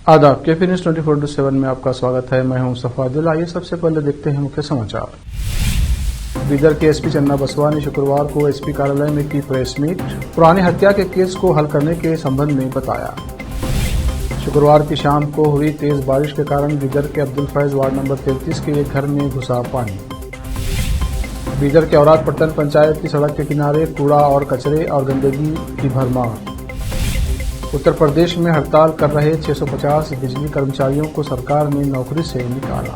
आदाब KP news 24/7 में आपका स्वागत है। मैं हूं सफादुल। आइए सबसे पहले देखते हैं मुख्य समाचार। बीदर के एसपी चन्ना बसवा ने शुक्रवार को एसपी कार्यालय में की प्रेस मीट। पुरानी हत्या के केस को हल करने के संबंध में बताया। शुक्रवार की शाम को हुई तेज बारिश के कारण बीदर के अब्दुल फैज वार्ड नंबर 33 के एक घर में घुसा पानी। बीदर के औराद पट्टन पंचायत की सड़क के किनारे कूड़ा और कचरे और गंदगी की भरमार। उत्तर प्रदेश में हड़ताल कर रहे 650 बिजली कर्मचारियों को सरकार ने नौकरी से निकाला।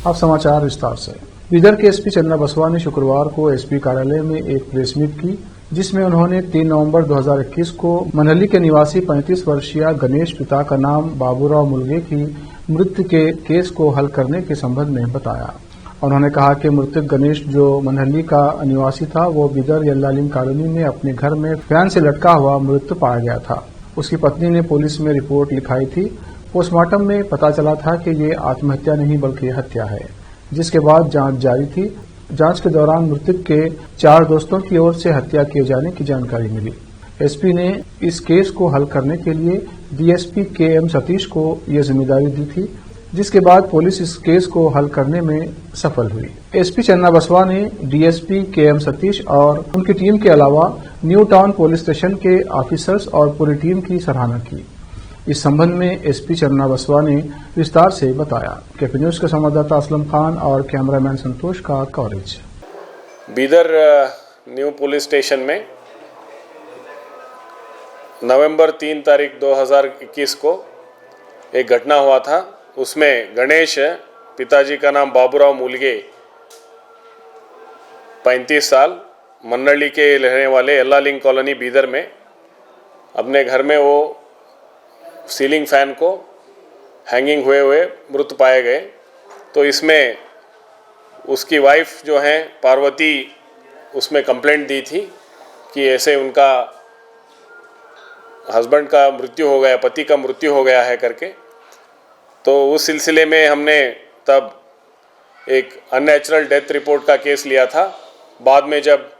अब समाचार विस्तार से। बीदर के एसपी चन्ना बसवा ने शुक्रवार को एसपी कार्यालय में एक प्रेस मीट की, जिसमें उन्होंने 3 नवंबर 2021 को मनहली के निवासी 35 वर्षीय गणेश पिता का नाम बाबूराव मुलगे की मृत्यु के केस को हल करने के संबंध में बताया। उन्होंने कहा कि मृतक गणेश जो मनहली का निवासी था, वो बीदर यल्लालिंग कॉलोनी में अपने घर में फैन से लटका हुआ मृत पाया गया था। उसकी पत्नी ने पुलिस में रिपोर्ट लिखाई थी। पोस्टमार्टम में पता चला था कि ये आत्महत्या नहीं बल्कि हत्या है, जिसके बाद जांच जारी थी। जांच के दौरान मृतक के 4 दोस्तों की ओर से हत्या किए जाने की जानकारी मिली। एसपी ने इस केस को हल करने के लिए डीएसपी केएम सतीश को यह जिम्मेदारी दी थी, जिसके बाद पुलिस इस केस को हल करने में सफल हुई। एसपी चन्ना बसवा ने डीएसपी केएम सतीश और उनकी टीम के अलावा न्यू टाउन पुलिस स्टेशन के ऑफिसर्स और पूरी टीम की सराहना की। इस संबंध में एसपी चन्ना बसवा ने विस्तार से बताया। केपी न्यूज के संवाददाता असलम खान और कैमरामैन संतोष का coverage. Bidar new police station में नवंबर 3 तारीख 2021 को एक घटना हुआ था। उसमें गणेश, पिताजी का नाम बाबूराव मुलगे, 35 साल, मनहली के रहने वाले यल्लालिंग कॉलोनी बीदर में अपने घर में वो सीलिंग फैन को हैंगिंग हुए हुए मृत पाए गए। तो इसमें उसकी वाइफ जो है पार्वती, उसमें कंप्लेंट दी थी कि ऐसे उनका हस्बैंड का मृत्यु हो गया, पति का मृत्यु हो गया है करके। तो उस सिलसिले में हमने तब एक अननेचुरल डेथ रिपोर्ट का केस लिया था। बाद में जब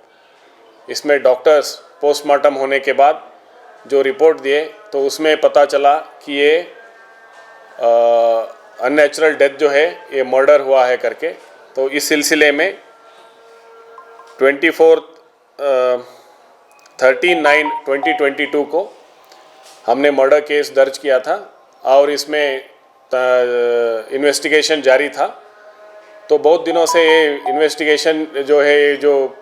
इसमें डॉक्टर्स पोस्टमार्टम होने के बाद जो रिपोर्ट दिए तो उसमें पता चला कि ये अननेचुरल डेथ जो है ये मर्डर हुआ है करके। तो इस सिलसिले में 13/9/2022 को हमने मर्डर केस दर्ज किया था और इसमें इन्वेस्टिगेशन जारी था। तो बहुत दिनों से ये इन्वेस्टिगेशन जो है, ये जो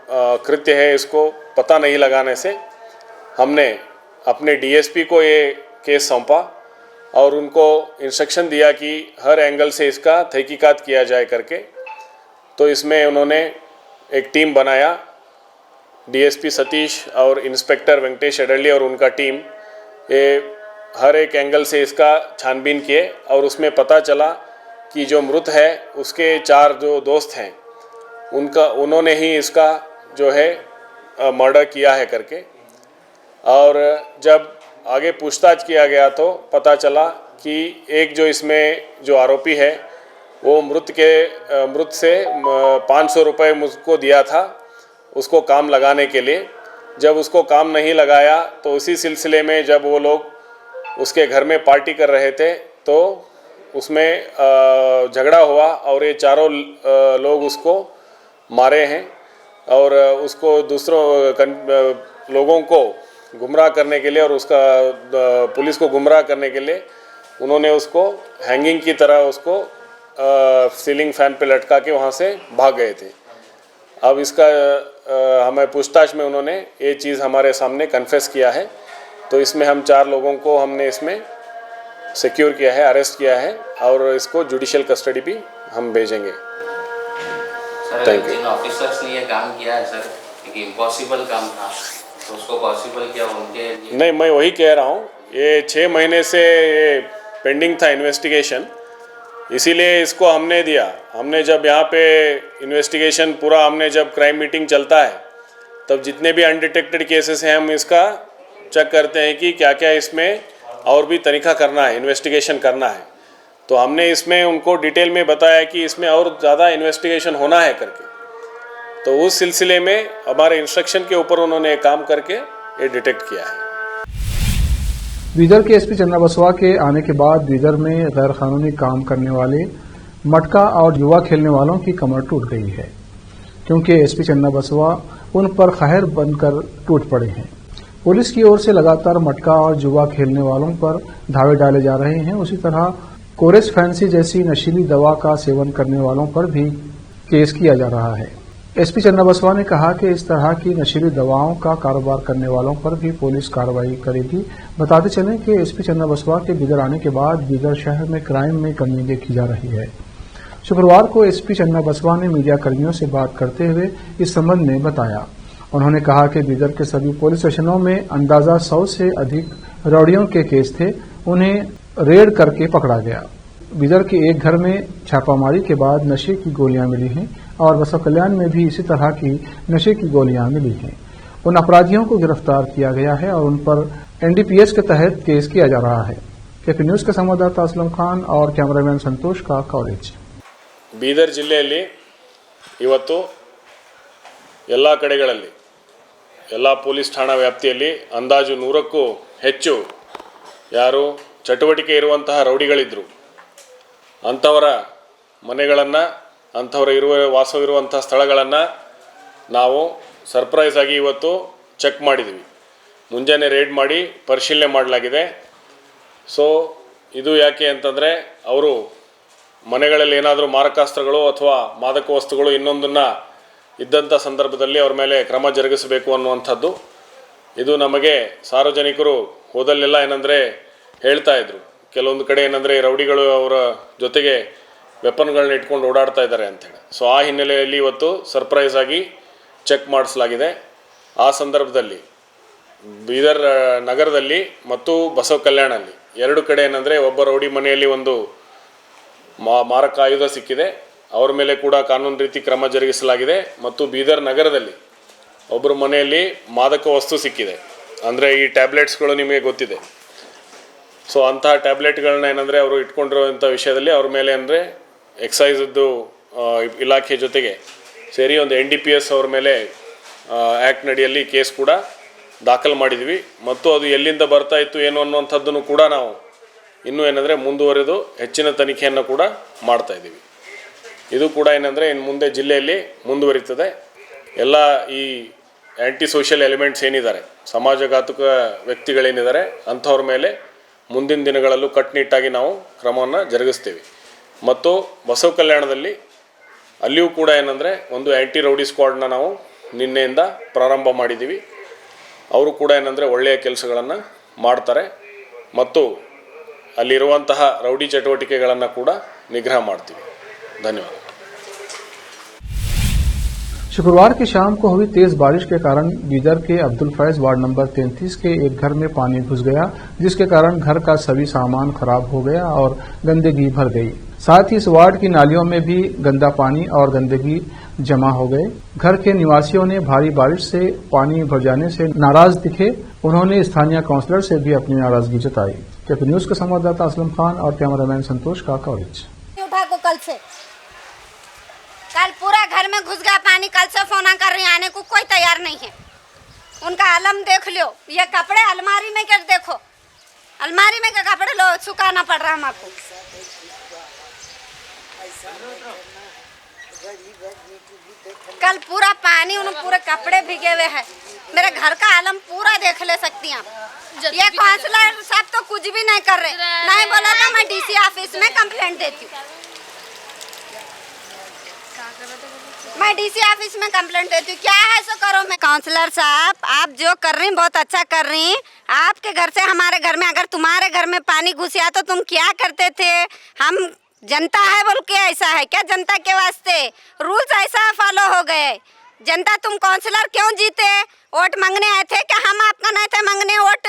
कृत्य है, इसको पता नहीं लगाने से हमने अपने डीएसपी को ये केस सौंपा और उनको इंस्ट्रक्शन दिया कि हर एंगल से इसका तहकीकात किया जाए करके। तो इसमें उन्होंने एक टीम बनाया, डीएसपी सतीश और इंस्पेक्टर वेंकटेश एडली और उनका टीम, ये हर एक एंगल से इसका छानबीन किए और उसमें पता चला कि जो मृत है उसके 4 जो दोस्त हैं उन्होंने ही इसका जो है मर्डर किया है करके। और जब आगे पूछताछ किया गया तो पता चला कि एक जो इसमें जो आरोपी है वो मृत से 500 रुपये मुझको दिया था उसको काम लगाने के लिए। जब उसको काम नहीं लगाया तो उसी सिलसिले में जब वो लोग उसके घर में पार्टी कर रहे थे तो उसमें झगड़ा हुआ और ये चारों लोग उसको मारे हैं और उसको दूसरों लोगों को गुमराह करने के लिए और उसका पुलिस को गुमराह करने के लिए उन्होंने उसको हैंगिंग की तरह उसको सीलिंग फैन पे लटका के वहाँ से भाग गए थे। अब इसका हमें पूछताछ में उन्होंने ये चीज़ हमारे सामने कन्फेस किया है। तो इसमें हम 4 लोगों को हमने इसमें सिक्योर किया है, अरेस्ट किया है और इसको जुडिशियल कस्टडी भी हम भेजेंगे। Thank you. जिन ऑफिसर्स ने ये काम किया है सर, एक इम्पॉसिबल काम था, तो उसको पॉसिबल किया उनके लिए? नहीं, मैं वही कह रहा हूँ, ये 6 महीने से ये पेंडिंग था इन्वेस्टिगेशन, इसीलिए इसको हमने दिया। हमने जब यहाँ पे इन्वेस्टिगेशन पूरा, हमने जब क्राइम मीटिंग चलता है तब जितने भी अनडिटेक्टेड केसेस हैं हम इसका चेक करते हैं कि क्या क्या इसमें और भी तरीका करना है, इन्वेस्टिगेशन करना है। तो हमने इसमें उनको डिटेल में बताया कि इसमें और ज़्यादा इन्वेस्टिगेशन होना है करके, तो उस सिलसिले में हमारे इंस्ट्रक्शन के ऊपर उन्होंने काम करके ये डिटेक्ट किया है। बीदर के एसपी चंद्रा बसवा के आने के बाद बीदर में गैर कानूनी काम करने वाले मटका और जुआ खेलने वालों की कमर टूट गई है, क्योंकि एसपी चंद्रा बसवा उन पर कहर बनकर टूट पड़े हैं। पुलिस की ओर से लगातार मटका और जुआ खेलने वालों पर धावे डाले जा रहे हैं। उसी तरह कोरेस फैंसी जैसी नशीली दवा का सेवन करने वालों पर भी केस किया जा रहा है। एसपी चंद्रा बसवा ने कहा कि इस तरह की नशीली दवाओं का कारोबार करने वालों पर भी पुलिस कार्रवाई करेगी। बताते चलें कि एसपी चंद्रा बसवा के बीदर आने के बाद बीदर शहर में क्राइम में कमी देखी जा रही है। शुक्रवार को एसपी चंद्रा बसवा ने मीडिया कर्मियों से बात करते हुए इस संबंध में बताया। उन्होंने कहा कि बीदर के सभी पुलिस स्टेशनों में अंदाजा 100 से अधिक रौडियों के केस थे, उन्हें रेड करके पकड़ा गया। बीदर के एक घर में छापामारी के बाद नशे की गोलियां मिली हैं और बसव कल्याण में भी इसी तरह की नशे की गोलियां मिली हैं। उन अपराधियों को गिरफ्तार किया गया है और उन पर एनडीपीएस के तहत केस किया जा रहा है। केपी न्यूज के संवाददाता असलम खान और कैमरामैन संतोष का कवरेज। ಬೀದರ್ ಜಿಲ್ಲೆಯಲ್ಲಿ ಇವತ್ತು ಎಲ್ಲ ಕಡೆಗಳಲ್ಲಿ ಎಲ್ಲ ಪೊಲೀಸ್ ಠಾಣಾ ವ್ಯಾಪ್ತಿಯಲ್ಲಿ ಅಂದಾಜು 100ಕ್ಕೂ ಹೆಚ್ಚು ಯಾರು ಚಟುವಟಿಕೆ ಇರುವಂತಹ ರೌಡಿಗಳಿದ್ರು ಅಂಥವರ ಮನೆಗಳನ್ನು, ಅಂಥವರು ವಾಸವಿರುವಂಥ ಸ್ಥಳಗಳನ್ನು ನಾವು ಸರ್ಪ್ರೈಸ್ ಆಗಿ ಇವತ್ತು ಚೆಕ್ ಮಾಡಿದ್ವಿ. ಮುಂಜಾನೆ ರೇಡ್ ಮಾಡಿ ಪರಿಶೀಲನೆ ಮಾಡಲಾಗಿದೆ. ಸೊ ಇದು ಯಾಕೆ ಅಂತಂದರೆ ಅವರು ಮನೆಗಳಲ್ಲಿ ಏನಾದರೂ ಮಾರಕಾಸ್ತ್ರಗಳು ಅಥವಾ ಮಾದಕ ವಸ್ತುಗಳು ಇನ್ನೊಂದನ್ನು ಇದ್ದಂಥ ಸಂದರ್ಭದಲ್ಲಿ ಅವ್ರ ಮೇಲೆ ಕ್ರಮ ಜರುಗಿಸಬೇಕು ಅನ್ನುವಂಥದ್ದು. ಇದು ನಮಗೆ ಸಾರ್ವಜನಿಕರು ಹೋದಲ್ಲೆಲ್ಲ ಏನಂದರೆ ಹೇಳ್ತಾಯಿದ್ರು, ಕೆಲವೊಂದು ಕಡೆ ಏನಂದರೆ ರೌಡಿಗಳು ಅವರ ಜೊತೆಗೆ ವೆಪನ್ಗಳನ್ನ ಇಟ್ಕೊಂಡು ಓಡಾಡ್ತಾ ಇದ್ದಾರೆ ಅಂಥೇಳಿ. ಸೊ ಆ ಹಿನ್ನೆಲೆಯಲ್ಲಿ ಇವತ್ತು ಸರ್ಪ್ರೈಸ್ ಆಗಿ ಚೆಕ್ ಮಾಡಿಸಲಾಗಿದೆ. ಆ ಸಂದರ್ಭದಲ್ಲಿ ಬೀದರ್ ನಗರದಲ್ಲಿ ಮತ್ತು ಬಸವ ಕಲ್ಯಾಣಲ್ಲಿ ಎರಡು ಕಡೆ ಏನಂದರೆ ಒಬ್ಬ ರೌಡಿ ಮನೆಯಲ್ಲಿ ಒಂದು ಮಾರಕ ಆಯುಧ ಸಿಕ್ಕಿದೆ, ಅವ್ರ ಮೇಲೆ ಕೂಡ ಕಾನೂನು ರೀತಿ ಕ್ರಮ ಜರುಗಿಸಲಾಗಿದೆ. ಮತ್ತು ಬೀದರ್ ನಗರದಲ್ಲಿ ಒಬ್ಬರ ಮನೆಯಲ್ಲಿ ಮಾದಕ ವಸ್ತು ಸಿಕ್ಕಿದೆ, ಅಂದರೆ ಈ ಟ್ಯಾಬ್ಲೆಟ್ಸ್ಗಳು ನಿಮಗೆ ಗೊತ್ತಿದೆ. ಸೊ ಅಂತಹ ಟ್ಯಾಬ್ಲೆಟ್ಗಳನ್ನ ಏನಂದರೆ ಅವರು ಇಟ್ಕೊಂಡಿರುವಂಥ ವಿಷಯದಲ್ಲಿ ಅವ್ರ ಮೇಲೆ ಅಂದರೆ ಎಕ್ಸೈಸದ್ದು ಇಲಾಖೆ ಜೊತೆಗೆ ಸೇರಿ ಒಂದು NDPS ಅವ್ರ ಮೇಲೆ ಆ್ಯಕ್ಟ್ ನಡಿಯಲ್ಲಿ ಕೇಸ್ ಕೂಡ ದಾಖಲು ಮಾಡಿದ್ವಿ. ಮತ್ತು ಅದು ಎಲ್ಲಿಂದ ಬರ್ತಾ ಇತ್ತು ಏನು ಅನ್ನುವಂಥದ್ದನ್ನು ಕೂಡ ನಾವು ಇನ್ನೂ ಏನಂದರೆ ಮುಂದುವರೆದು ಹೆಚ್ಚಿನ ತನಿಖೆಯನ್ನು ಕೂಡ ಮಾಡ್ತಾಯಿದ್ದೀವಿ. ಇದು ಕೂಡ ಏನಂದರೆ ಇನ್ನು ಮುಂದೆ ಜಿಲ್ಲೆಯಲ್ಲಿ ಮುಂದುವರಿತದೆ. ಎಲ್ಲ ಈ ಆ್ಯಂಟಿ ಸೋಷಿಯಲ್ ಎಲಿಮೆಂಟ್ಸ್ ಏನಿದ್ದಾರೆ, ಸಮಾಜಘಾತುಕ ವ್ಯಕ್ತಿಗಳೇನಿದ್ದಾರೆ ಅಂಥವ್ರ ಮೇಲೆ ಮುಂದಿನ ದಿನಗಳಲ್ಲೂ ಕಟ್ಟುನಿಟ್ಟಾಗಿ ನಾವು ಕ್ರಮವನ್ನು ಜರುಗಿಸ್ತೀವಿ. ಮತ್ತು ಬಸವ ಕಲ್ಯಾಣದಲ್ಲಿ ಅಲ್ಲಿಯೂ ಕೂಡ ಏನಂದರೆ ಒಂದು ಆ್ಯಂಟಿ ರೌಡಿ ಸ್ಕ್ವಾಡ್ನ ನಾವು ನಿನ್ನೆಯಿಂದ ಪ್ರಾರಂಭ ಮಾಡಿದ್ದೀವಿ. ಅವರು ಕೂಡ ಏನಂದರೆ ಒಳ್ಳೆಯ ಕೆಲಸಗಳನ್ನು ಮಾಡ್ತಾರೆ ಮತ್ತು ಅಲ್ಲಿರುವಂತಹ ರೌಡಿ ಚಟುವಟಿಕೆಗಳನ್ನು ಕೂಡ ನಿಗ್ರಹ ಮಾಡ್ತೀವಿ. ಧನ್ಯವಾದ. शुक्रवार की शाम को हुई तेज बारिश के कारण बीदर के अब्दुल फैज वार्ड नंबर 33 के एक घर में पानी घुस गया, जिसके कारण घर का सभी सामान खराब हो गया और गंदगी भर गई। साथ ही इस वार्ड की नालियों में भी गंदा पानी और गंदगी जमा हो गए। घर के निवासियों ने भारी बारिश से पानी भर जाने से नाराज दिखे। उन्होंने स्थानीय काउंसलर से भी अपनी नाराजगी जताई। केपी न्यूज के संवाददाता असलम खान और कैमरामैन संतोष का कवरेज। कल पूरा घर में घुस गया पानी। कल से फोन कर रही, आने को कोई तैयार नहीं है। उनका अलम देख लो, ये कपड़े अलमारी में कर देखो, अलमारी में के कपड़े लो सुखाना पड़ रहा हमको। कल पूरा पानी, उन पूरे कपड़े भीगे हुए हैं। मेरे घर का आलम पूरा देख ले सकती हैं आप। ये काउंसलर सब तो कुछ भी नहीं कर रहे, नहीं बोला तो मैं DC ऑफिस में कंप्लेंट देती हूँ। मैं DC ऑफिस में कंप्लेंट देती हूँ। क्या है सो करो। मैं काउंसलर साहब, आप जो कर रही बहुत अच्छा कर रही। आपके घर से हमारे घर में, अगर तुम्हारे घर में पानी घुसिया तो तुम क्या करते थे? हम जनता है बोल के ऐसा है क्या? जनता के वास्ते रूल्स ऐसा फॉलो हो गए। जनता, तुम काउंसलर क्यों जीते? वोट मांगने आए थे क्या? हम आपका नहीं थे मांगने वोट,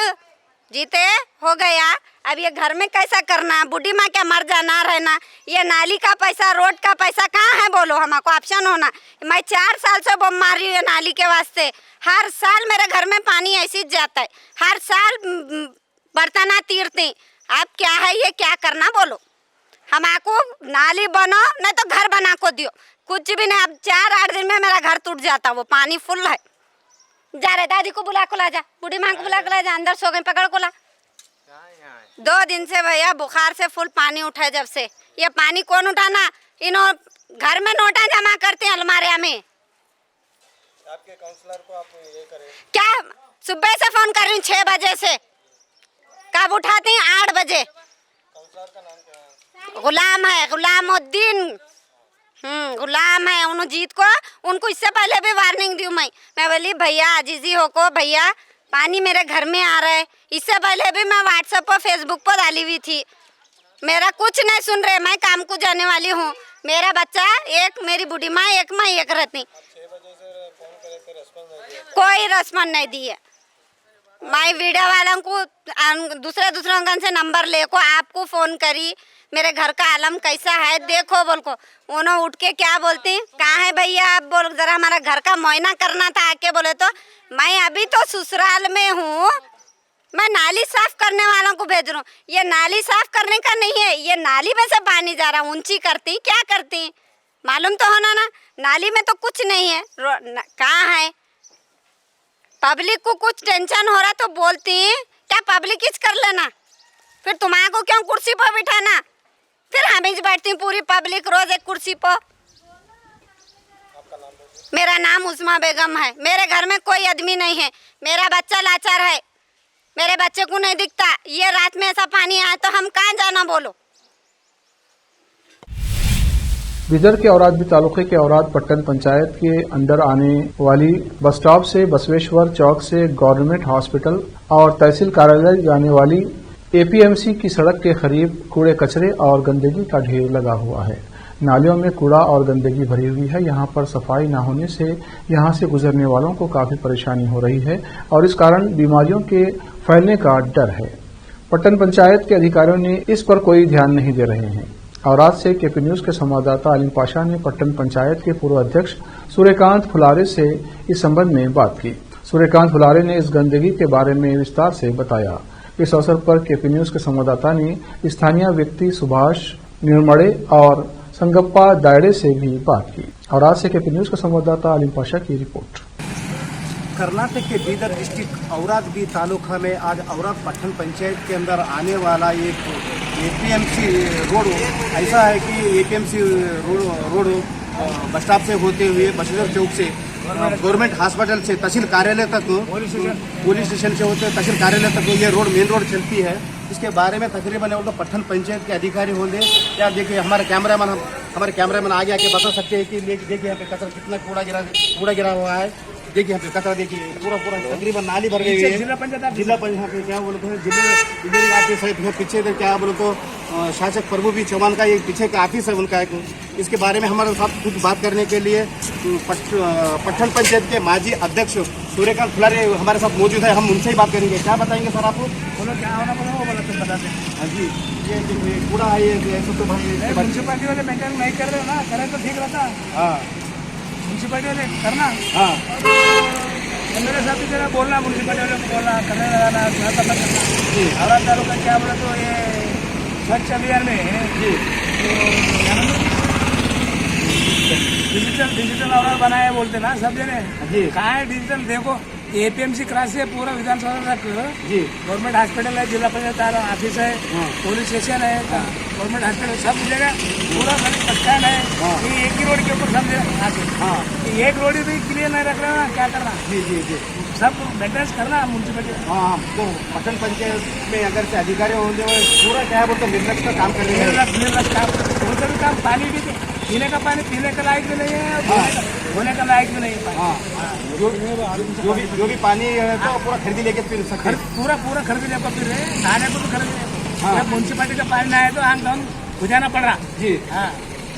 जीते हो गया। अब ये घर में कैसा करना? बूढ़ी माँ क्या मर जाना रहना? ये नाली का पैसा, रोड का पैसा कहाँ है बोलो? हमको ऑप्शन होना। मैं 4 साल से बम मार रही हूँ नाली के वास्ते। हर साल मेरे घर में पानी ऐसे जाता है, हर साल बर्तना तीरते। अब क्या है ये, क्या करना बोलो? हमाको नाली बनो नहीं तो घर बना को दियो, कुछ भी नहीं। अब 4-8 दिन में मेरा घर टूट जाता, वो पानी फुल है। जा रहे दादी को बुला को ला जा, बूढ़ी माँ को बुला को ला जा, अंदर सो गए, पकड़ को ला। 2 दिन से भैया बुखार से फुल पानी उठा। जब से ये पानी कौन उठाना, इन्हों घर में नोटा जमा करते हैं अलमारिया में। आपके काउंसलर को आप ये करें क्या, सुबह से फोन कर रही हूँ 6 बजे से, कब उठाती हैं 8 बजे। काउंसलर का नाम क्या है? गुलाम है, गुलामुद्दीन। गुलाम है। उन्होंने जीत को, उनको इससे पहले भी वार्निंग दी मैं बोली भैया अजीजी हो को, भैया पानी मेरे घर में आ रहा है। इससे पहले भी मैं व्हाट्सएप पर फेसबुक पर डाली हुई थी, मेरा कुछ नहीं सुन रहे। मैं काम को जाने वाली हूँ, मेरा बच्चा एक, मेरी बूढ़ी माँ एक, मैं एक रहती। 6 बजे से फोन करे थे, रेस्पॉन्स नहीं दिया। कोई रेस्पॉन्स नहीं दी है। मैं वीडियो वालों को दूसरे से नंबर ले को आपको फोन करी, मेरे घर का आलम कैसा है देखो बोल को। उन्होंने उठ के क्या बोलती, कहाँ है भैया आप, बोल जरा हमारा घर का मुआयना करना था आके। बोले तो मैं अभी तो ससुराल में हूँ, मैं नाली साफ करने वालों को भेज रहा हूँ। ये नाली साफ करने का नहीं है, ये नाली में से पानी जा रहा, ऊंची करती क्या करती मालूम तो होना ना। नाली में तो कुछ नहीं है, कहाँ है। पब्लिक को कुछ टेंशन हो रहा तो बोलती क्या, पब्लिक किस कर लेना, फिर तुम्हारे को क्यों कुर्सी पर बिठाना, फिर हमें बैठती पूरी पब्लिक रोज एक कुर्सी पर। मेरा नाम उस्मा बेगम है, मेरे घर में कोई आदमी नहीं है, मेरा बच्चा लाचार है, मेरे बच्चे को नहीं दिखता। ये रात में ऐसा पानी आया तो हम कहाँ जाना बोलो। बिदर के औराद तालुके के औराद पट्टन पंचायत के अंदर आने वाली बस स्टॉप से बसवेश्वर चौक से गवर्नमेंट हॉस्पिटल और तहसील कार्यालय जाने वाली एपीएमसी की सड़क के करीब कूड़े कचरे और गंदगी का ढेर लगा हुआ है। नालियों में कूड़ा और गंदगी भरी हुई है। यहाँ पर सफाई न होने से यहाँ से गुजरने वालों को काफी परेशानी हो रही है और इस कारण बीमारियों के फैलने का डर है। पट्टन पंचायत के अधिकारियों ने इस पर कोई ध्यान नहीं दे रहे हैं। औराद से केपी न्यूज के संवाददाता अलीम पाशा ने पट्टन पंचायत के पूर्व अध्यक्ष सूर्यकांत फुलारे से इस संबंध में बात की। सूर्यकांत फुलारे ने इस गंदगी के बारे में विस्तार से बताया। इस अवसर पर केपी न्यूज के संवाददाता ने स्थानीय व्यक्ति सुभाष निर्मड़े और संगप्पा दायड़े से भी बात की। औराद से केपी न्यूज का संवाददाता अलीम पाशा की रिपोर्ट। कर्नाटक के बीदर डिस्ट्रिक्ट औराद तालुका में आज औराद पट्टन पंचायत के अंदर आने वाला एक एपीएमसी रोड ऐसा है कि एपीएमसी रोड बस स्टॉप से होते हुए बसवेश्वर चौक से गवर्नमेंट हॉस्पिटल से तहसील कार्यालय तक, पुलिस स्टेशन से होते तहसील कार्यालय तक ये रोड मेन रोड चलती है। इसके बारे में तकरीबन तो पट्टन पंचायत के अधिकारी होंगे या देखिए हमारे कैमरामैन आगे आके बता सकते हैं कि देखिए यहाँ पे कचरा कितना कूड़ा गिरा हुआ है। देखिए यहाँ पे कचरा देखिए पूरा तकरीबन नाली भर गई है। जिला पंचायत क्या बोलते हैं, जिले पीछे क्या बोले तो शासक प्रभु भी चौहान का एक पीछे का ऑफिस है उनका एक। इसके बारे में हमारे साथ कुछ बात करने के लिए पट्टन पंचायत के माजी अध्यक्ष सूर्यकांत फुलारे हमारे साथ मौजूद है। हम उनसे ही बात करेंगे। क्या बताएंगे सर आपको? बोलो क्या होना बोलो बोला तो बता दें। हाँ जी, ये कूड़ा है ये तो भाई म्यूनसिपालिटी वाले मेंटेन नहीं कर रहे हो ना, करें तो ठीक रहता। हाँ म्यूनसिपालिटी वाले करना। हाँ मेरे साथ भी जरा बोलना, म्यूनसिपालिटी वाले को बोलना, करने लगाना, जी। औराद तालुका क्या बोला तो ये स्वच्छ अभियान में जी डिजिटल औराद बनाए बोलते ना सब जने जी। कहाँ है डिजिटल? देखो एपीएमसी क्रॉस से पूरा विधानसभा तक जी गवर्नमेंट हॉस्पिटल है, जिला पंचायत ऑफिस है, पुलिस स्टेशन है, गवर्नमेंट हॉस्पिटल सब जगह पूरा बस स्टैंड है। ये एक ही रोड के ऊपर सब जगह एक रोड भी क्लियर नहीं रख रहे, क्या करना? जी जी जी सब मेंटेनेंस करना म्यूनसिपलिटी। हाँ तो पट्टन पंचायत में अगर से अधिकारी होंगे पूरा क्या है बोलते निर्लक्ष्य का काम कर रहे हैं। निर्लक्ष्य काम उनका भी काम, पानी भी पीने का पानी पीने का लायक भी नहीं है, धोने का लायक भी नहीं है। हाँ जो भी पानी है तो पूरा खरीदी लेके पी सकते, पूरा खरीदी लेकर पी रहे, नहाने को भी खरीदी। हाँ म्यूनसिपालिटी का पानी ना है तो आंग धाम गुजारा पड़ रहा जी। हाँ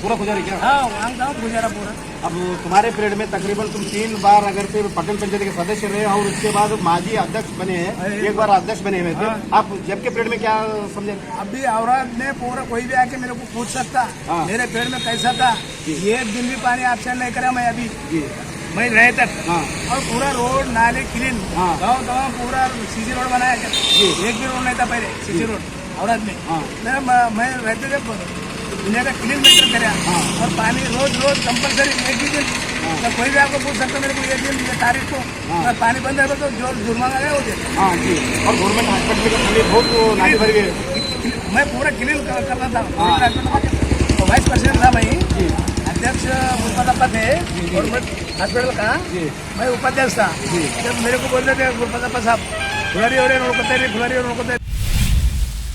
पूरा गुजारे क्या? हाँ आंग धाम गुजारा पूरा। अब तुम्हारे पीरियड में तकरीबन तुम 3 बार अगर से पट्टन पंचायत के सदस्य रहे और उसके बाद माजी अध्यक्ष बने हैं, एक बार अध्यक्ष बने हुए थे। आप जब के पीरियड में क्या समझे? अभी औराद में पूरा कोई भी आके मेरे को पूछ सकता मेरे पीरियड में कैसा था। एक दिन भी पानी ऑप्शन नहीं करा मैं अभी मैं रहे तक। और पूरा रोड नाले क्लीन, गाँव पूरा सीसी रोड बनाया। एक भी रोड नहीं था पहले सीसी रोड औरत में। मैं रहते थे दुनिया का क्लीन मेंटेन करें और पानी रोज कंपलसरी एक ही दिन तो कोई भी आपको पूछ सकता मेरे को ये दिन ये तारीख को अगर पानी बंद है तो जो जुर्माना है वो दे। हाँ जी, और गवर्नमेंट हॉस्पिटल का पानी बहुत नाली भर गए। मैं पूरा क्लीन करना था तो वाइस प्रेसिडेंट था भाई, अध्यक्ष गुरपतप्पा थे गवर्नमेंट हॉस्पिटल का, मैं उपाध्यक्ष था। जब मेरे को बोलते थे गुरपतप्पा साहब फुलरी नोड़कोते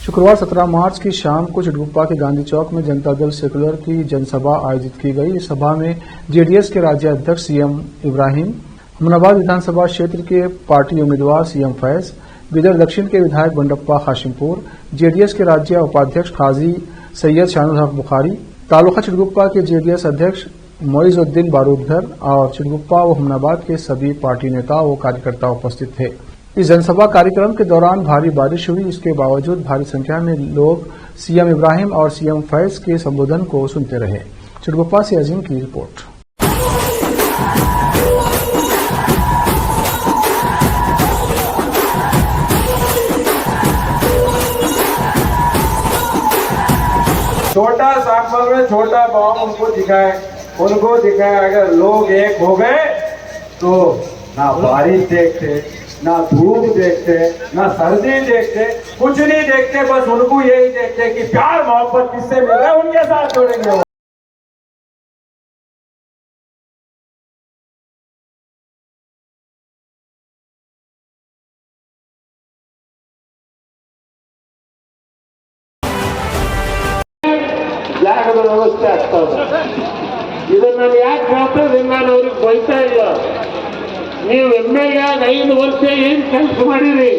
शुक्रवार 17 मार्च की शाम को चिटगुप्पा के गांधी चौक में जनता दल सेकुलर की जनसभा आयोजित की गई। इस सभा में जेडीएस के राज्य अध्यक्ष सीएम इब्राहिम, हमनाबाद विधानसभा क्षेत्र के पार्टी उम्मीदवार सीएम फैज, बिदर दक्षिण के विधायक बंडप्पा हाशिमपुर, जेडीएस के राज्य उपाध्यक्ष काजी सैयद शानुल हक बुखारी, तालुका चिटगुप्पा के जेडीएस अध्यक्ष मोइजुद्दीन बारूदगर और चिटगुप्पा व हमनाबाद के सभी पार्टी नेता व कार्यकर्ता उपस्थित थे। इस जनसभा कार्यक्रम के दौरान भारी बारिश हुई, इसके बावजूद भारी संख्या में लोग सीएम इब्राहिम और सीएम फैज के संबोधन को सुनते रहे। चिटगुप्पा से अजीम की रिपोर्ट। छोटा सागमल में छोटा बॉम्ब उनको दिखाए अगर लोग एक हो गए तो ना बारिश देखते, ना धूप देखते, ना सर्दी देखते, कुछ नहीं देखते, बस उनको यही देखते कि प्यार मोहब्बत किससे मिल रहा है उनके साथ जोड़ेंगे। ಜಾಗದ ವ್ಯವಸ್ಥೆ ಆಗ್ತದೆ. ಇದನ್ನ ನಾನು ಯಾಕೆ ಹೇಳ್ತೇನೆ, ನಾನು ಅವ್ರಿಗೆ ಬೈತಾ ಇಲ್ಲ. ನೀವು MLA 5 ವರ್ಷ ಏನ್ ಕೆಲಸ ಮಾಡಿರಿ,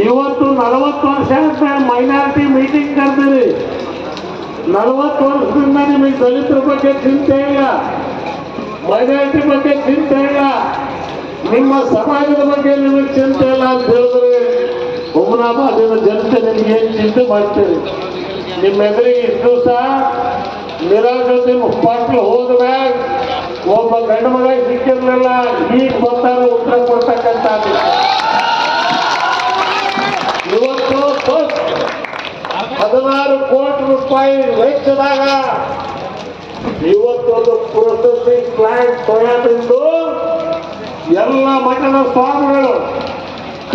ಇವತ್ತು 40 ವರ್ಷ ಅಂತ ಮೈನಾರಿಟಿ ಮೀಟಿಂಗ್ ಕರೆದಿರಿ. 40 ವರ್ಷದಿಂದ ನಿಮಗೆ ದಲಿತರ ಬಗ್ಗೆ ಚಿಂತೆ ಇಲ್ಲ, ಮೈನಾರಿಟಿ ಬಗ್ಗೆ ಚಿಂತೆ ಇಲ್ಲ, ನಿಮ್ಮ ಸಮಾಜದ ಬಗ್ಗೆ ನಿಮಗೆ ಚಿಂತೆ ಇಲ್ಲ ಅಂತ ಹೇಳಿದ್ರೆ ಹುಮನಾಬಾದಿನ ಜನತೆ ನಿಮ್ಗೆ ಏನ್ ಚಿಂತೆ ಮಾಡ್ತೀರಿ? ನಿಮ್ಮ ಎದುರಿಗೆ ಇಷ್ಟು ದಿವಸ ನಿರಾಜುದ್ದೀನ್ ಪಾಟೀಲ್ ಹೋದ ಮ್ಯಾಗ ಒಬ್ಬ ಗಂಡು ಮಗ ಸಿಕ್ಕಿರ್ಲಿಲ್ಲ, ಈಗ ಬರ್ತಾರೆ ಉತ್ತರ ಕೊಡ್ತಕ್ಕಂಥ. ಇವತ್ತು 16 ಕೋಟಿ ರೂಪಾಯಿ ವೆಚ್ಚದಾಗ ಇವತ್ತೊಂದು ಪ್ರೊಸೆಸಿಂಗ್ ಪ್ಲಾಂಟ್ ಸೋಯಾಬೀನ್ದು ಎಲ್ಲ ಮಠದ ಸ್ವಾಮಿಗಳು,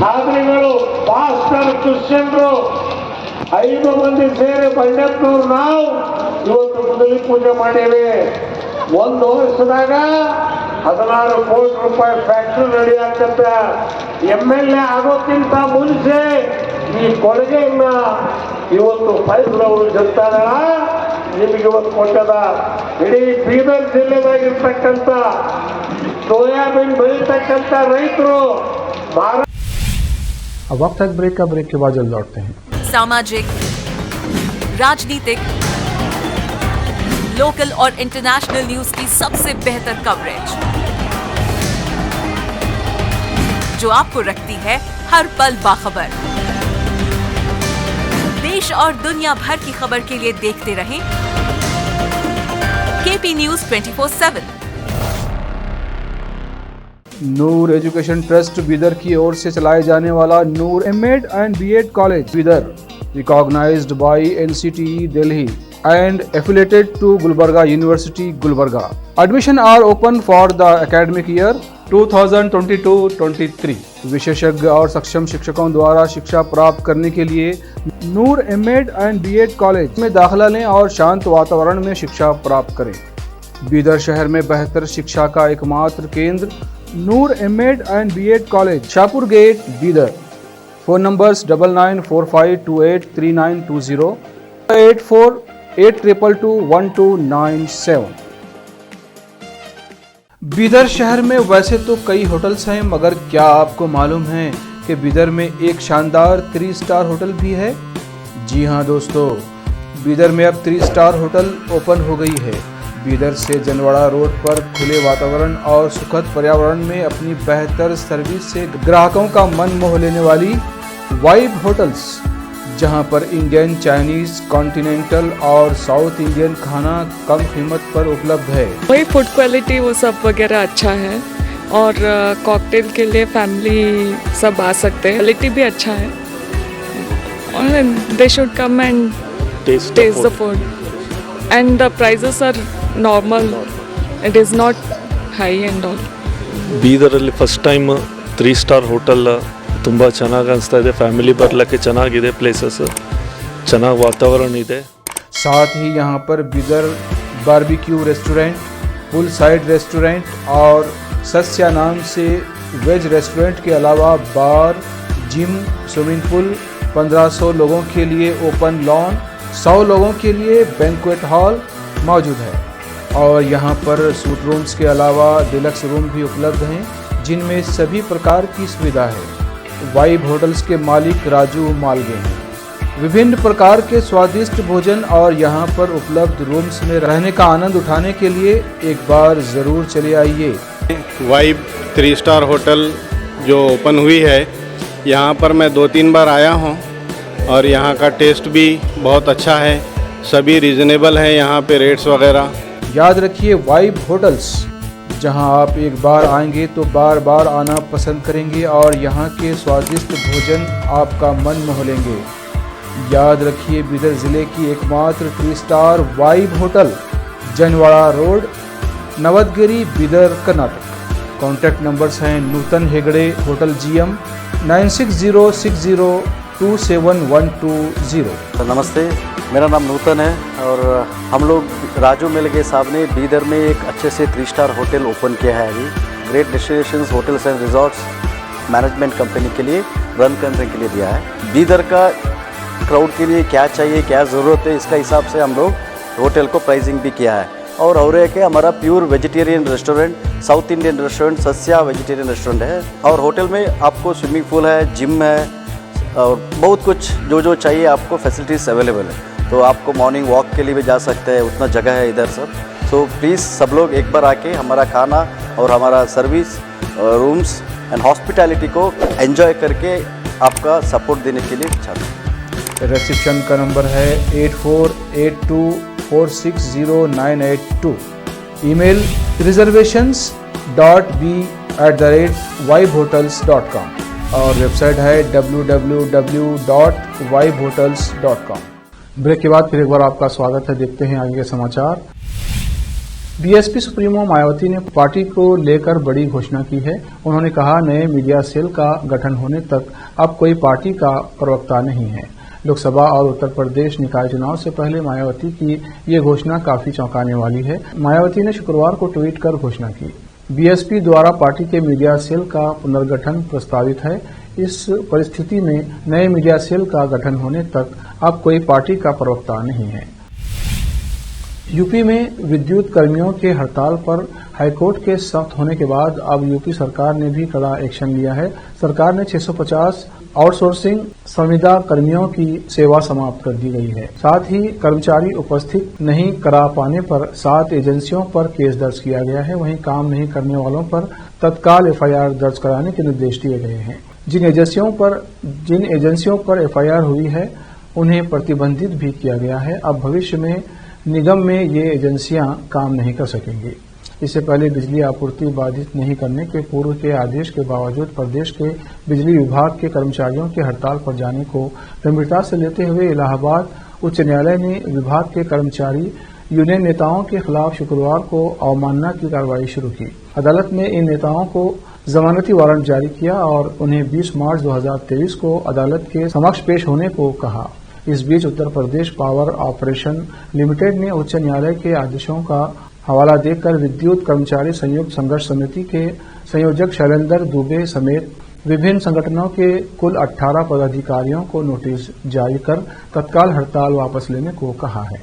ಖಾದ್ರಿಗಳು, ಪಾಸ್ಟರ್, ಕ್ರಿಶ್ಚಿಯನ್ರು 5 ಮಂದಿ ಸೇರಿ ಬಂಡೆಪ್ಪನವ್ರು ನಾವು ಇವತ್ತು ಮೊದಲಿ ಪೂಜೆ ಮಾಡೇವೆ. 1 ವರ್ಷದಾಗ 16 ಕೋಟಿ ರೂಪಾಯಿ ಫ್ಯಾಕ್ಟ್ರಿ ರೆಡಿ ಆಗ್ತದೆ. MLA ಆಗೋಕ್ಕಿಂತ ಮುಂಚೆ ಈ ಕೊಡುಗೆಯನ್ನ ಇವತ್ತು ಫೈಜ್ರವರು ಜನತಾದಳ ನಿಮಗೆ ಇವತ್ತು ಕೊಟ್ಟದ. ಇಡೀ ಬೀದರ್ ಜಿಲ್ಲೆದಾಗಿರ್ತಕ್ಕಂಥ ಸೋಯಾಬೀನ್ ಬೆಳೀತಕ್ಕಂಥ ರೈತರು अब वक्त है ब्रेक का। ब्रेक के बाद जल्द लौटते हैं। सामाजिक, राजनीतिक, लोकल और इंटरनेशनल न्यूज की सबसे बेहतर कवरेज जो आपको रखती है हर पल बाखबर। देश और दुनिया भर की खबर के लिए देखते रहें KP News 24/7। Noor education trust Bidar की ओर से चलाए जाने वाला Noor M.Ed and B.Ed college Bidar, recognised by NCTE Delhi and affiliated to Gulbarga University, Gulbarga. Admission are open for the academic year 2022-23। विशेषज्ञ और सक्षम शिक्षकों द्वारा शिक्षा प्राप्त करने के लिए नूर M.Ed and B.Ed कॉलेज में दाखिला लें और शांत वातावरण में शिक्षा प्राप्त करें। बीदर शहर में बेहतर शिक्षा का एकमात्र केंद्र Noor M.Ed and B.Ed college, Shahpur gate, Bidar. Phone numbers 9945283920, 8482221297। Bidar शहर में वैसे तो कई होटल्स हैं, मगर क्या आपको मालूम है कि बीदर में एक शानदार 3 स्टार होटल भी है? जी हाँ दोस्तों, बीदर में अब 3 स्टार होटल ओपन हो गई है। बीदर से जनवाड़ा रोड पर खुले वातावरण और सुखद पर्यावरण में अपनी बेहतर सर्विस से ग्राहकों का मन मोह लेने वाली वाइब होटल्स, जहां पर इंडियन, चाइनीज, कॉन्टिनेंटल और साउथ इंडियन खाना कम कीमत पर उपलब्ध है। वही फूड क्वालिटी वो सब वगैरह अच्छा है और कॉकटेल के लिए फैमिली सब आ सकते हैं। क्वालिटी भी अच्छा है और they should come and taste the food. and the prices are normal. It is not high and all. ಬೀದರಲ್ಲಿ ಫಸ್ಟ್ ಟೈಮ್ 3 ಸ್ಟಾರ್ ಹೋಟೆಲ್ ತುಂಬ ಚೆನ್ನಾಗಿ ಅನಿಸ್ತಾ ಇದೆ. ಫ್ಯಾಮಿಲಿ ಬರಲಿಕ್ಕೆ ಚೆನ್ನಾಗಿದೆ, ಪ್ಲೇಸಸ್ ಚೆನ್ನಾಗಿ ವಾತಾವರಣ ಇದೆ. साथ ही यहाँ पर बिदर बारबेक्यू रेस्टोरेंट, पुल साइड रेस्टोरेंट और सस्या नाम से वेज रेस्टोरेंट के अलावा बार, जिम, स्विमिंग पूल, 1500 लोगों के लिए ओपन लॉन, 100 लोगों के लिए बैंक्वेट हॉल मौजूद है। और यहाँ पर सूट रूम्स के अलावा डिलक्स रूम भी उपलब्ध हैं जिनमें सभी प्रकार की सुविधा है। वाइब होटल्स के मालिक राजू मालगे हैं। विभिन्न प्रकार के स्वादिष्ट भोजन और यहाँ पर उपलब्ध रूम्स में रहने का आनंद उठाने के लिए एक बार ज़रूर चले आइए। वाइब 3 स्टार होटल जो ओपन हुई है, यहाँ पर मैं 2-3 बार आया हूँ और यहाँ का टेस्ट भी बहुत अच्छा है। सभी रीज़नेबल हैं यहाँ पे रेट्स वगैरह। याद रखिए वाइब होटल्स, जहां आप एक बार आएंगे तो बार बार आना पसंद करेंगे और यहां के स्वादिष्ट भोजन आपका मन मोह लेंगे। याद रखिए बिदर ज़िले की एकमात्र 3 star vibe hotel, Janwada road, Navadgiri, Bidar, Karnataka. Contact numbers हैं नूतन हेगड़े, होटल GM 9606027120। नमस्ते, मेरा नाम नूतन है और हम लोग राजू मिलगे साहब ने बीदर में एक अच्छे से 3 स्टार होटल ओपन किया है अभी। Great destinations hotels and resorts management company के लिए रन करने के लिए दिया है। बीदर का क्राउड के लिए क्या चाहिए, क्या ज़रूरत है, इसका हिसाब से हम लोग होटल को प्राइसिंग भी किया है। और एक है हमारा pure vegetarian restaurant, south Indian restaurant, Sasya vegetarian restaurant है। और होटल में आपको स्विमिंग पूल है, जिम है और बहुत कुछ जो चाहिए आपको फैसिलिटीज़ अवेलेबल है। तो आपको मॉर्निंग वॉक के लिए भी जा सकते हैं, उतना जगह है इधर सब। सो प्लीज़ सब लोग एक बार आके हमारा खाना और हमारा सर्विस, रूम्स एंड हॉस्पिटैलिटी को एंजॉय करके आपका सपोर्ट देने के लिए चाहते हैं। रिसेप्शन का नंबर है 8482460982। ईमेल reservations.b@vibehotels.com और वेबसाइट है www.vibehotels.com। ब्रेक के बाद फिर एक बार आपका स्वागत है। देखते हैं आगे के समाचार। बीएसपी सुप्रीमो मायावती ने पार्टी को लेकर बड़ी घोषणा की है। उन्होंने कहा, नए मीडिया सेल का गठन होने तक अब कोई पार्टी का प्रवक्ता नहीं है। लोकसभा और उत्तर प्रदेश निकाय चुनाव से पहले मायावती की ये घोषणा काफी चौंकाने वाली है। मायावती ने शुक्रवार को ट्वीट कर घोषणा की, बीएसपी द्वारा पार्टी के मीडिया सेल का पुनर्गठन प्रस्तावित है। इस परिस्थिति में नए मीडिया सेल का गठन होने तक अब कोई पार्टी का प्रवक्ता नहीं है। यूपी में विद्युत कर्मियों के हड़ताल पर हाईकोर्ट के सख्त होने के बाद अब यूपी सरकार ने भी कड़ा एक्शन लिया है। सरकार ने 650 आउटसोर्सिंग संविदा कर्मियों की सेवा समाप्त कर दी गई है। साथ ही कर्मचारी उपस्थित नहीं करा पाने पर 7 एजेंसियों पर केस दर्ज किया गया है। वहीं काम नहीं करने वालों पर तत्काल FIR दर्ज कराने के निर्देश दिए गए हैं। जिन एजेंसियों पर FIR हुई है उन्हें प्रतिबंधित भी किया गया है। अब भविष्य में निगम में ये एजेंसियां काम नहीं कर सकेंगी। इससे पहले बिजली आपूर्ति बाधित नहीं करने के पूर्व के आदेश के बावजूद प्रदेश के बिजली विभाग के कर्मचारियों के हड़ताल पर जाने को गंभीरता से लेते हुए इलाहाबाद उच्च न्यायालय ने विभाग के कर्मचारी यूनियन नेताओं के खिलाफ शुक्रवार को अवमानना की कार्रवाई शुरू की। अदालत ने इन नेताओं को जमानती वारंट जारी किया और उन्हें 20 मार्च 2023 को अदालत के समक्ष पेश होने को कहा। इस बीच Uttar Pradesh power operation limited ने उच्च न्यायालय के आदेशों का हवाला देकर विद्युत कर्मचारी संयुक्त संघर्ष समिति के संयोजक शैलेंद्र दुबे समेत विभिन्न संगठनों के कुल 18 पदाधिकारियों को नोटिस जारी कर तत्काल हड़ताल वापस लेने को कहा है।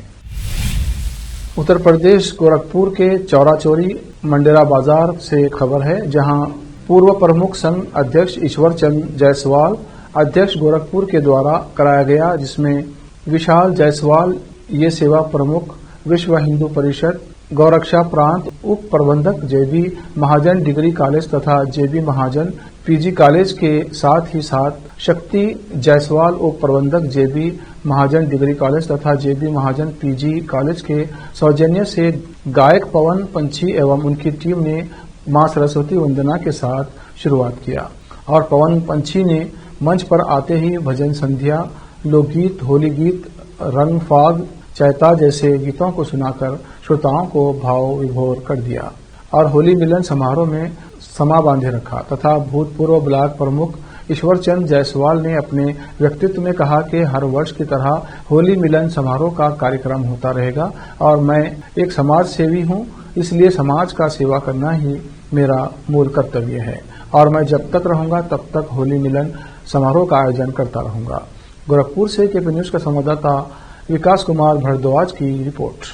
उत्तर प्रदेश गोरखपुर के चौराचौरी मंडेरा बाजार से खबर है, जहां पूर्व प्रमुख संघ अध्यक्ष ईश्वर चंद जायसवाल अध्यक्ष गोरखपुर के द्वारा कराया गया, जिसमें विशाल जायसवाल ये सेवा प्रमुख विश्व हिंदू परिषद गौरक्षा प्रांत उप प्रबंधक JB महाजन डिग्री कॉलेज तथा JB महाजन PG कॉलेज के साथ ही साथ शक्ति जायसवाल उप प्रबंधक JB महाजन डिग्री कॉलेज तथा JB महाजन PG कॉलेज के सौजन्य से गायक पवन पंछी एवं उनकी टीम ने मां सरस्वती वंदना के साथ शुरुआत किया और पवन पंछी ने मंच पर आते ही भजन संध्या, लोकगीत, होली गीत, रंग फाग, चैता जैसे गीतों को सुनाकर श्रोताओं को भाव विभोर कर दिया और होली मिलन समारोह में समा बांधे रखा तथा भूतपूर्व ब्लॉक प्रमुख ईश्वरचंद जायसवाल ने अपने व्यक्तित्व में कहा कि हर वर्ष की तरह होली मिलन समारोह का कार्यक्रम होता रहेगा और मैं एक समाज सेवी हूं, इसलिए समाज का सेवा करना ही मेरा मूल कर्तव्य है और मैं जब तक रहूंगा तब तक होली मिलन समारोह का आयोजन करता रहूंगा। गोरखपुर से केपी न्यूज का संवाददाता विकास कुमार भारद्वाज की रिपोर्ट।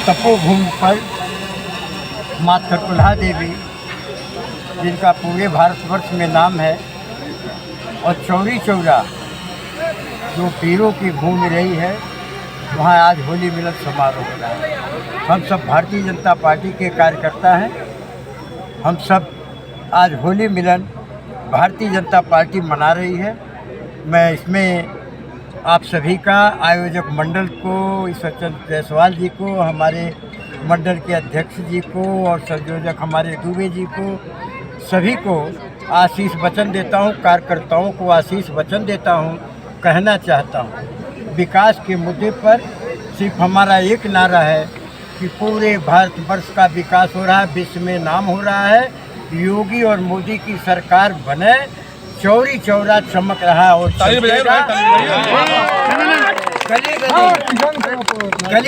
तपोभूमि पर माँ थकुल्हा देवी, जिनका पूरे भारतवर्ष में नाम है, और चौरी चौरा जो वीरों की भूमि रही है, वहाँ आज होली मिलन समारोह हो रहा है। हम सब भारतीय जनता पार्टी के कार्यकर्ता हैं। हम सब आज होली मिलन भारतीय जनता पार्टी मना रही है। मैं इसमें आप सभी का, आयोजक मंडल को, ईश्वरचंद जायसवाल जी को, हमारे मंडल के अध्यक्ष जी को और संयोजक हमारे दुबे जी को, सभी को आशीष वचन देता हूँ, कार्यकर्ताओं को आशीष वचन देता हूँ। कहना चाहता हूँ, विकास के मुद्दे पर सिर्फ हमारा एक नारा है कि पूरे भारतवर्ष का विकास हो रहा है, विश्व में नाम हो रहा है। योगी और मोदी की सरकार बने, चौरी चौरा चमक रहा है और गली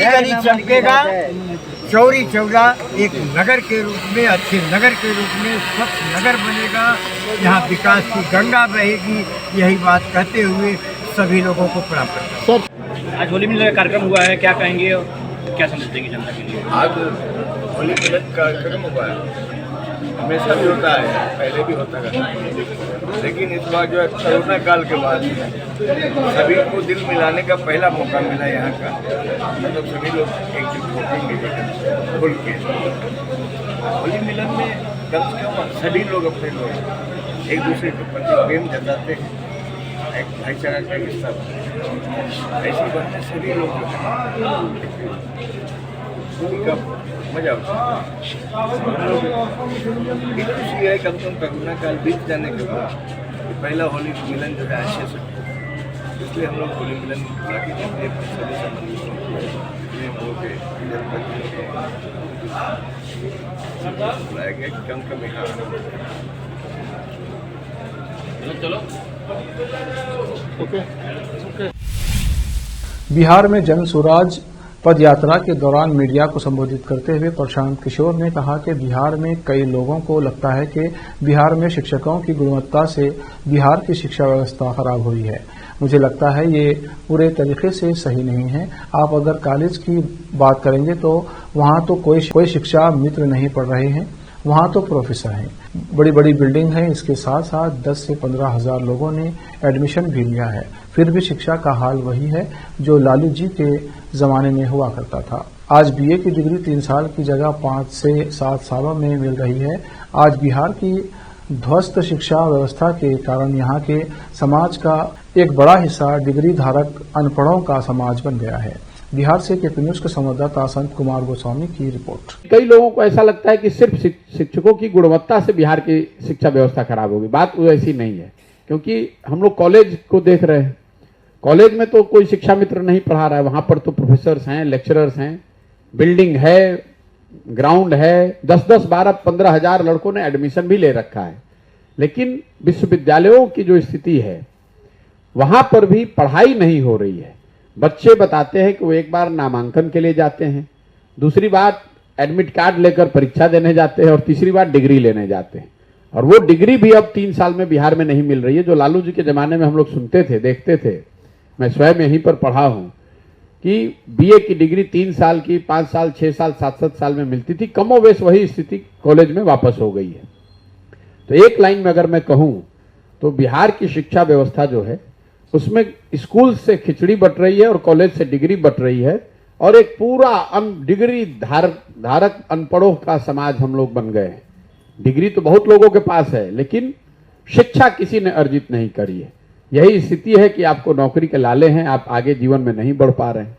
गली चमकेगा। चौरी चौरा एक नगर के रूप में, अच्छे नगर के रूप में स्वच्छ नगर बनेगा, यहाँ विकास की गंगा बहेगी। यही बात कहते हुए सभी लोगों को प्रणाम करता हूँ। आज होली मिलन का कार्यक्रम हुआ है, क्या कहेंगे और क्या संदेश देंगे जनता के लिए? आज होली मिलन का कार्यक्रम हुआ है, हमेशा भी होता है, पहले भी होता है, लेकिन इस बार जो है कोरोना काल के बाद सभी को दिल मिलाने का पहला मौका मिला यहाँ का। मतलब सभी लोग एकजुट होकर खुल के होली मिलन में कम से कम सभी लोग अपने लोग एक दूसरे के प्रति प्रेम जताते हैं, एक भाईचारा का हिस्सा ऐसी बात है। सभी लोग का मजा खुशी है। कम से कम कोरोना काल बीत जाने के बाद पहला होली मिलन जो है अच्छे से, इसलिए हम लोग होली मिलन बाकी सभी बुलाया गया कि कम कम यहाँ चलो। बिहार में जन स्वराज पद यात्रा के दौरान मीडिया को संबोधित करते हुए प्रशांत किशोर ने कहा कि बिहार में कई लोगों को लगता है कि बिहार में शिक्षकों की गुणवत्ता से बिहार की शिक्षा व्यवस्था खराब हुई है। मुझे लगता है ये पूरे तरीके से सही नहीं है। आप अगर कॉलेज की बात करेंगे तो वहाँ तो कोई शिक्षा मित्र नहीं पढ़ रहे हैं, वहाँ तो प्रोफेसर हैं। बड़ी बड़ी बिल्डिंग है, इसके साथ साथ 10 से 15 हजार लोगों ने एडमिशन भी लिया है, फिर भी शिक्षा का हाल वही है जो लालू जी के जमाने में हुआ करता था। आज बीए की डिग्री 3 साल की जगह 5 से 7 सालों में मिल रही है। आज बिहार की ध्वस्त शिक्षा व्यवस्था के कारण यहाँ के समाज का एक बड़ा हिस्सा डिग्री धारक अनपढ़ों का समाज बन गया है। बिहार से केपी न्यूज के संवाददाता संत कुमार गोस्वामी की रिपोर्ट। कई लोगों को ऐसा लगता है कि सिर्फ शिक्षकों की गुणवत्ता से बिहार की शिक्षा व्यवस्था खराब होगी। बात ऐसी नहीं है, क्योंकि हम लोग कॉलेज को देख रहे हैं। कॉलेज में तो कोई शिक्षा मित्र नहीं पढ़ा रहा है, वहां पर तो प्रोफेसर्स हैं, लेक्चरर्स हैं, बिल्डिंग है, ग्राउंड है, 10-10, 12-15 हजार लड़कों ने एडमिशन भी ले रखा है। लेकिन विश्वविद्यालयों की जो स्थिति है वहां पर भी पढ़ाई नहीं हो रही है। बच्चे बताते हैं कि वो एक बार नामांकन के लिए जाते हैं, दूसरी बार एडमिट कार्ड लेकर परीक्षा देने जाते हैं और तीसरी बार डिग्री लेने जाते हैं। और वो डिग्री भी अब 3 साल में बिहार में नहीं मिल रही है, जो लालू जी के जमाने में हम लोग सुनते थे, देखते थे। मैं स्वयं यहीं पर पढ़ा हूं कि बीए की डिग्री 3 साल की 5 साल 6 साल 7-7 साल में मिलती थी। कमोवेश वही स्थिति कॉलेज में वापस हो गई है। तो एक लाइन में अगर मैं कहूं तो बिहार की शिक्षा व्यवस्था जो है उसमें स्कूल से खिचड़ी बट रही है और कॉलेज से डिग्री बट रही है, और एक पूरा डिग्री धारक अनपढ़ों का समाज हम लोग बन गए हैं। डिग्री तो बहुत लोगों के पास है, लेकिन शिक्षा किसी ने अर्जित नहीं करी है। यही स्थिति है कि आपको नौकरी के लाले हैं, आप आगे जीवन में नहीं बढ़ पा रहे हैं।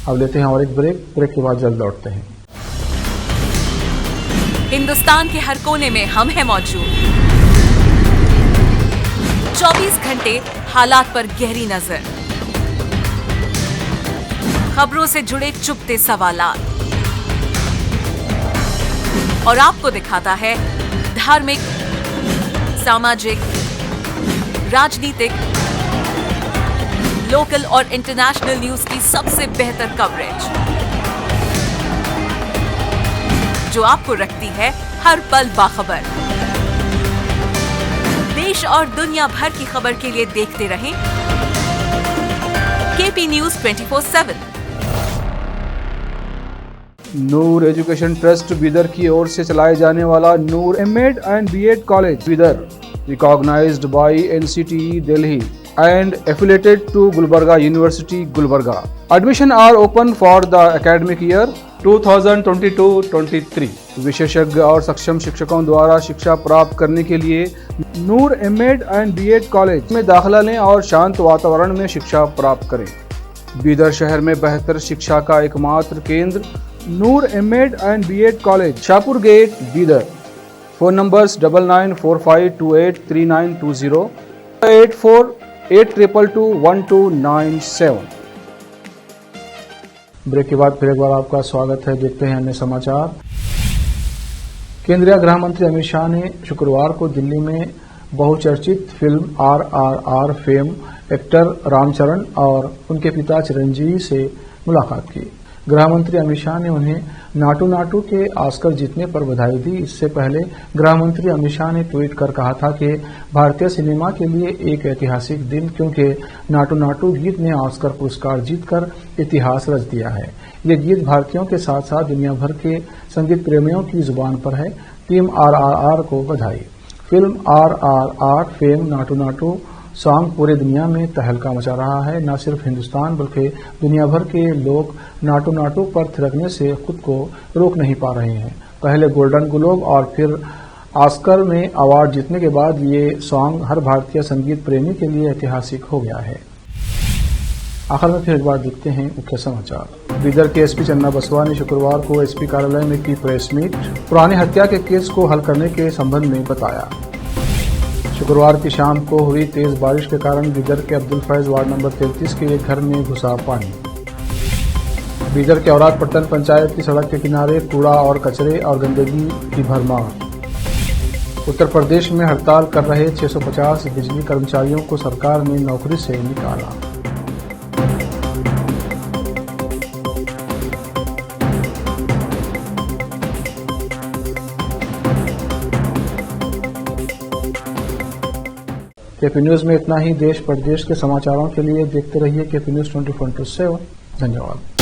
अब लेते हैं और एक ब्रेक के बाद जल्द लौटते हैं। हिंदुस्तान के हर कोने में हम हैं मौजूद। 24 घंटे हालात पर गहरी नजर, खबरों से जुड़े चुभते सवालात और आपको दिखाता है धार्मिक, सामाजिक, राजनीतिक, लोकल और इंटरनेशनल न्यूज की सबसे बेहतर कवरेज, जो आपको रखती है हर पल बाखबर। देश और दुनिया भर की खबर के लिए देखते रहें KP news 24/7। Noor education trust Bidar की ओर से चलाए जाने वाला Noor MEd and BEd college Bidar, recognised by NCTE Delhi and affiliated to Gulbarga University, Gulbarga. Admission are open for the academic year 2022-23. विशेषज्ञ और सक्षम शिक्षकों द्वारा शिक्षा प्राप्त करने के लिए नूर एमएड एंड बीएड कॉलेज में दाखिला लें और शांत वातावरण में शिक्षा प्राप्त करें। बीदर शहर में बेहतर शिक्षा का एकमात्र केंद्र Noor MEd and BEd college, Shahpur gate, Bidar. Phone numbers 9945283920, 8482221297। Break के बाद फिर एक बार आपका स्वागत है। देखते हैं अन्य समाचार। केंद्रीय गृह मंत्री अमित शाह ने शुक्रवार को दिल्ली में बहुचर्चित film RRR fame actor Ramcharan और उनके पिता चिरंजीवी से मुलाकात की। गृह मंत्री अमित शाह ने उन्हें नाटू नाटू के ऑस्कर जीतने पर बधाई दी। इससे पहले गृह मंत्री अमित शाह ने ट्वीट कर कहा था कि भारतीय सिनेमा के लिए एक ऐतिहासिक दिन, क्योंकि नाटू नाटू गीत ने ऑस्कर पुरस्कार जीतकर इतिहास रच दिया है। ये गीत भारतीयों के साथ साथ दुनिया भर के संगीत प्रेमियों की जुबान पर है। टीम RRR को बधाई। Film RRR fame Naatu Naatu song पूरे दुनिया में तहलका मचा रहा है। न सिर्फ हिंदुस्तान बल्कि दुनिया भर के लोग नाटू नाटू पर थिरकने से खुद को रोक नहीं पा रहे हैं। पहले गोल्डन ग्लोब और फिर ऑस्कर में अवार्ड जीतने के बाद ये सॉन्ग हर भारतीय संगीत प्रेमी के लिए ऐतिहासिक हो गया है। आखिर में फिर एक बार देखते हैं मुख्य समाचार। बीदर के एसपी चन्ना बसवा ने शुक्रवार को एसपी कार्यालय में की प्रेस मीट, पुरानी हत्या के केस को हल करने के संबंध में बताया। शुक्रवार की शाम को हुई तेज बारिश के कारण बीदर के अब्दुल फैज वार्ड नंबर 33 के एक घर में घुसा पानी। बीदर के औराद पट्टन पंचायत की सड़क के किनारे कूड़ा और कचरे और गंदगी की भरमार। उत्तर प्रदेश में हड़ताल कर रहे 650 बिजली कर्मचारियों को सरकार ने नौकरी से निकाला। केपी न्यूज में इतना ही। देश प्रदेश के समाचारों के लिए देखते रहिए केपी न्यूज 24/7। धन्यवाद।